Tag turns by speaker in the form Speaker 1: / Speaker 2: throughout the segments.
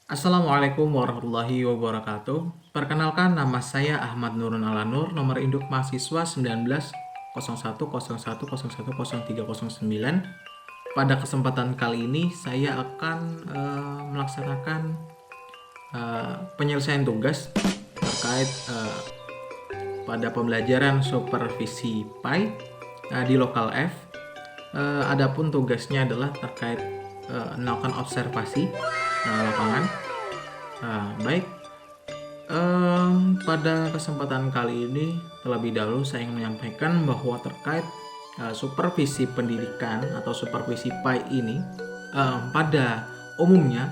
Speaker 1: Assalamualaikum warahmatullahi wabarakatuh. Perkenalkan, nama saya Ahmad Nurun Alanur, nomor induk mahasiswa 19 01 01 01 0309. Pada kesempatan kali ini saya akan melaksanakan penyelesaian tugas terkait pada pembelajaran supervisi PAI di lokal F. Adapun tugasnya adalah terkait melakukan observasi lapangan. Baik, pada kesempatan kali ini terlebih dahulu saya ingin menyampaikan bahwa terkait supervisi pendidikan atau supervisi PAI ini pada umumnya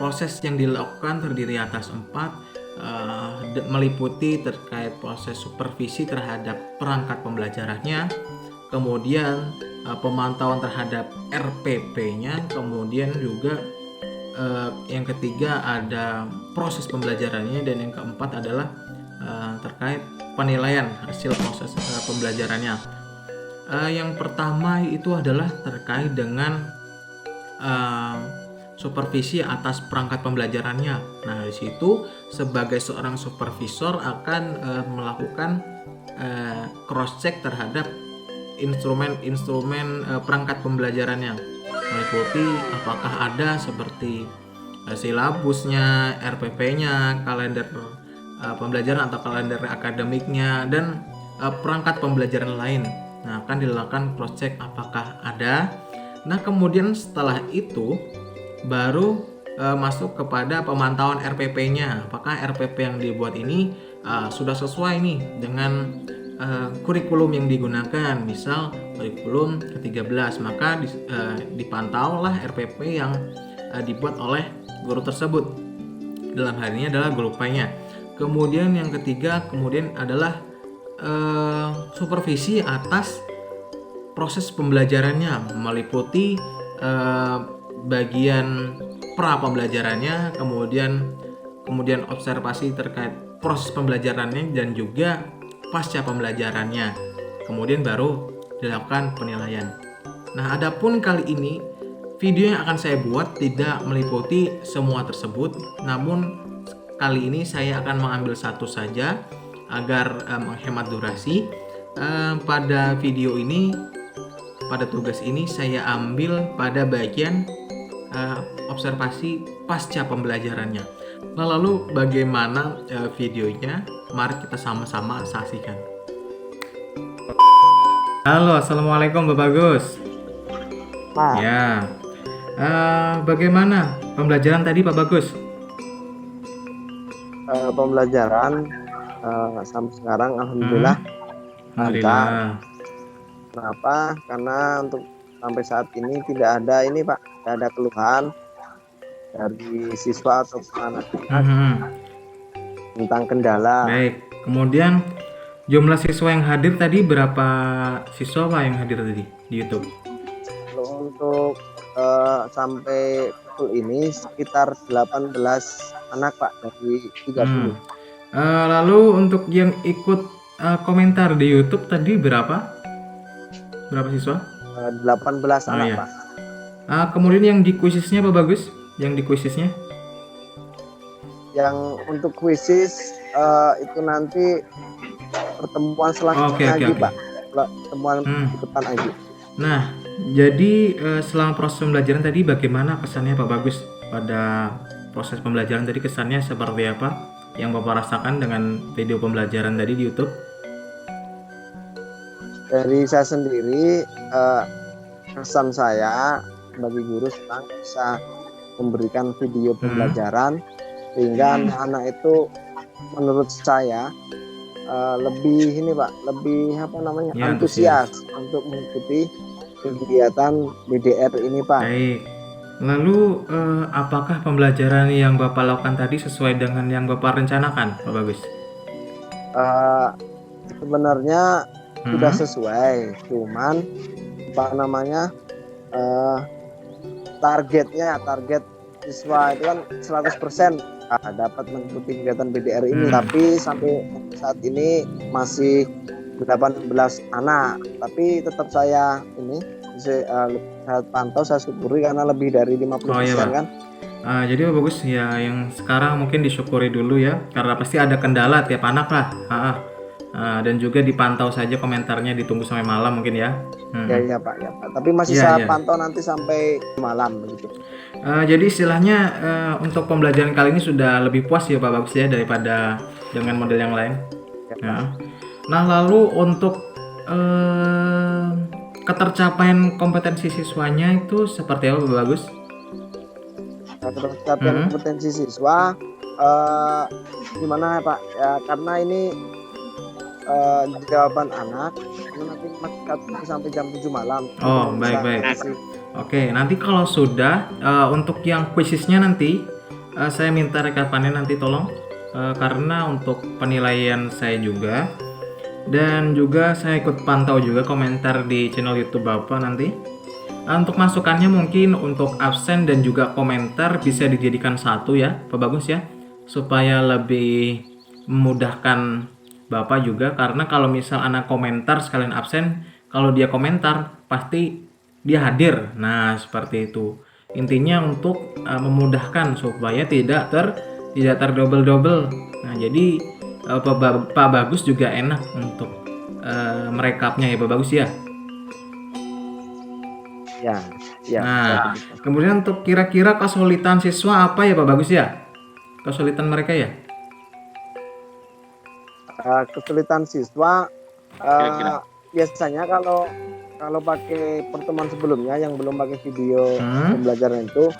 Speaker 1: proses yang dilakukan terdiri atas 4, meliputi terkait proses supervisi terhadap perangkat pembelajarannya, kemudian pemantauan terhadap RPP-nya, kemudian juga yang ketiga ada proses pembelajarannya, dan yang keempat adalah terkait penilaian hasil proses pembelajarannya. Yang pertama itu adalah terkait dengan supervisi atas perangkat pembelajarannya. Nah, di situ sebagai seorang supervisor akan melakukan cross check terhadap instrumen perangkat pembelajarannya, meliputi apakah ada seperti silabusnya, RPP-nya, kalender pembelajaran atau kalender akademiknya, dan perangkat pembelajaran lain. Nah, akan dilakukan cross check apakah ada. Nah, kemudian setelah itu baru masuk kepada pemantauan RPP-nya. Apakah RPP yang dibuat ini sudah sesuai nih dengan kurikulum yang digunakan, misal kurikulum ke-13, maka dipantaulah RPP yang dibuat oleh guru tersebut. Dalam hal ini adalah guru PAI-nya. Kemudian yang ketiga adalah supervisi atas proses pembelajarannya, meliputi bagian pra pembelajarannya, kemudian observasi terkait proses pembelajarannya, dan juga pasca pembelajarannya. Kemudian baru dilakukan penilaian. Nah, adapun kali ini video yang akan saya buat tidak meliputi semua tersebut, namun kali ini saya akan mengambil satu saja agar menghemat durasi. Pada video ini, pada tugas ini saya ambil pada bagian observasi pasca pembelajarannya. Nah, lalu bagaimana videonya? Mari kita sama-sama saksikan. Halo, assalamualaikum Bapak Gus.
Speaker 2: Pak,
Speaker 1: Ya, bagaimana pembelajaran tadi Pak Bagus?
Speaker 2: pembelajaran sampai sekarang alhamdulillah lancar.
Speaker 1: Alhamdulillah.
Speaker 2: Kenapa? Karena untuk sampai saat ini tidak ada Pak, tidak ada keluhan dari siswa atau anak-anak tentang kendala.
Speaker 1: Baik. Kemudian jumlah siswa yang hadir tadi berapa siswa Pak yang hadir tadi di YouTube?
Speaker 2: Kalau untuk sampai pukul ini sekitar 18 anak Pak dari 30.
Speaker 1: Lalu untuk yang ikut komentar di YouTube tadi berapa? Berapa siswa?
Speaker 2: 18 anak
Speaker 1: iya.
Speaker 2: Pak.
Speaker 1: Kemudian yang di kuisisnya Pak Bagus? Yang di kuisisnya?
Speaker 2: Yang untuk kuisis itu nanti pertemuan selanjutnya
Speaker 1: Oke.
Speaker 2: Pak. Pertemuan di depan aja.
Speaker 1: Nah, jadi selama proses pembelajaran tadi bagaimana kesannya Pak Bagus? Pada proses pembelajaran tadi kesannya seperti apa yang Bapak rasakan dengan video pembelajaran tadi di YouTube?
Speaker 2: Dari saya sendiri, kesan saya sebagai guru sekarang bisa memberikan video pembelajaran sehingga anak-anak itu menurut saya lebih lebih antusias untuk mengikuti kegiatan BDR ini Pak.
Speaker 1: Baik. Lalu apakah pembelajaran yang Bapak lakukan tadi sesuai dengan yang Bapak rencanakan, Pak Bagus?
Speaker 2: Sebenarnya sudah sesuai, cuman target siswa itu kan 100% dapat mengikuti kegiatan BDR ini, tapi sampai saat ini masih 18 anak, tapi tetap saya pantau, saya syukuri karena lebih dari 50% kan
Speaker 1: Jadi bagus ya, yang sekarang mungkin disyukuri dulu ya, karena pasti ada kendala tiap anak lah. Dan juga dipantau saja komentarnya, ditunggu sampai malam mungkin ya.
Speaker 2: Ya ya Pak, ya Pak. Tapi masih
Speaker 1: Iya,
Speaker 2: saya
Speaker 1: iya.
Speaker 2: pantau nanti sampai malam begitu.
Speaker 1: Jadi istilahnya untuk pembelajaran kali ini sudah lebih puas ya Pak Bagus ya daripada dengan model yang lain.
Speaker 2: Ya, Pak.
Speaker 1: Nah, lalu untuk eh, ketercapaian kompetensi siswanya itu seperti apa Pak Bagus?
Speaker 2: Pencapaian kompetensi siswa gimana Pak? Ya karena ini jawaban anak, ini nanti masih sampai jam 7 malam.
Speaker 1: Oh, baik. Oke, nanti kalau sudah untuk yang quizisnya nanti saya minta rekapannya nanti tolong karena untuk penilaian saya juga, dan juga saya ikut pantau juga komentar di channel YouTube Bapak nanti. Untuk masukannya mungkin untuk absen dan juga komentar bisa dijadikan satu ya, Pak Bagus ya, supaya lebih memudahkan Bapak juga, karena kalau misal anak komentar sekalian absen, kalau dia komentar pasti dia hadir. Nah, seperti itu. Intinya untuk memudahkan supaya tidak terdouble-double. Nah, jadi Pak Bagus juga enak untuk merekapnya ya Pak Bagus ya.
Speaker 2: Ya, ya.
Speaker 1: Nah, kemudian untuk kira-kira kesulitan siswa apa ya Pak Bagus ya? Kesulitan mereka ya?
Speaker 2: Kesulitan siswa biasanya kalau pakai pertemuan sebelumnya yang belum pakai video pembelajaran itu,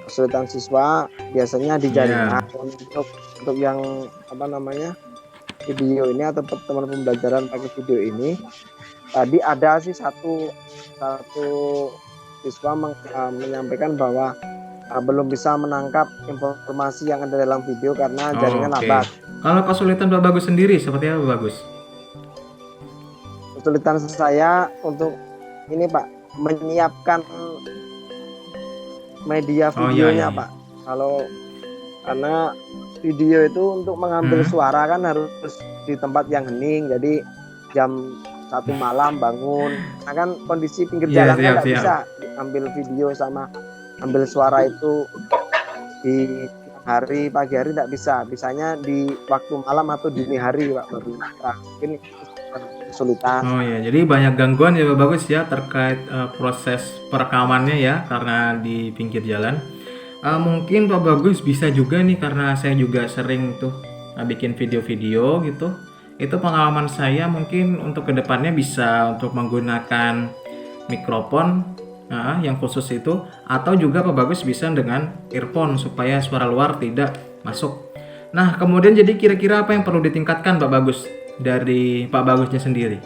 Speaker 2: kesulitan siswa biasanya di jaringan. Untuk yang apa namanya video ini atau pertemuan pembelajaran pakai video ini, tadi ada sih satu siswa menyampaikan bahwa belum bisa menangkap informasi yang ada dalam video karena jaringan lambat.
Speaker 1: Kalau kesulitan Pak Bagus sendiri seperti apa Pak Bagus?
Speaker 2: Kesulitan saya untuk ini Pak, menyiapkan media videonya Pak. Karena video itu untuk mengambil suara kan harus di tempat yang hening, jadi jam 1 malam bangun. Nah kan kondisi pinggir jalan kan nggak bisa ambil video sama ambil suara itu di pagi hari tidak bisa. Bisanya di waktu malam atau dini hari Pak baru. Mungkin kesulitan.
Speaker 1: Oh ya, jadi banyak gangguan ya Pak Bagus ya terkait proses perekamannya ya karena di pinggir jalan. Mungkin Pak Bagus bisa juga nih, karena saya juga sering tuh bikin video-video gitu. Itu pengalaman saya, mungkin untuk kedepannya bisa untuk menggunakan mikrofon yang khusus itu, atau juga Pak Bagus bisa dengan earphone supaya suara luar tidak masuk. Nah, kemudian jadi kira-kira apa yang perlu ditingkatkan Pak Bagus dari Pak Bagusnya sendiri?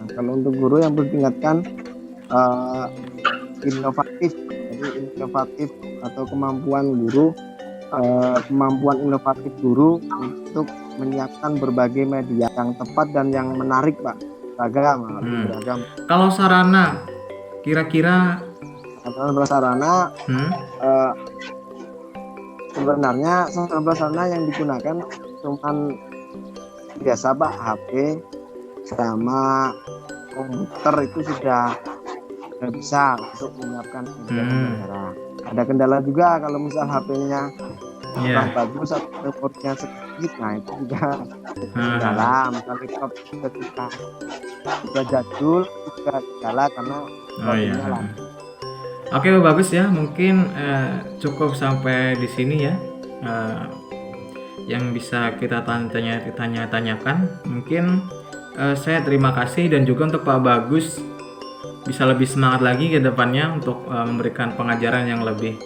Speaker 2: Nah, kalau untuk guru yang perlu ditingkatkan inovatif, jadi inovatif atau kemampuan inovatif guru untuk menyiapkan berbagai media yang tepat dan yang menarik Pak, beragam.
Speaker 1: Kalau sarana kira-kira
Speaker 2: sarana sebenarnya sarana yang digunakan cuman biasa Pak, HP sama komputer itu sudah bisa untuk menyiapkan pembelajaran. Ada kendala juga kalau misal HP-nya kurang bagus atau keyboardnya sedikit, nah itu juga kendala. Misal laptop ketika sudah jadul juga kendala karena
Speaker 1: Oke, bagus ya. Mungkin cukup sampai di sini ya. Yang bisa kita tanya-tanyakan. Mungkin saya terima kasih, dan juga untuk Pak Bagus bisa lebih semangat lagi ke depannya untuk memberikan pengajaran yang lebih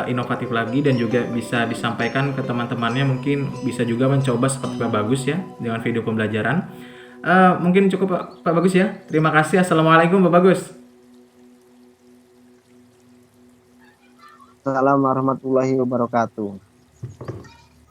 Speaker 1: inovatif lagi, dan juga bisa disampaikan ke teman-temannya. Mungkin bisa juga mencoba seperti Pak Bagus ya dengan video pembelajaran. Mungkin cukup Pak Bagus ya. Terima kasih. Assalamualaikum Pak Bagus.
Speaker 2: Assalamualaikum warahmatullahi wabarakatuh.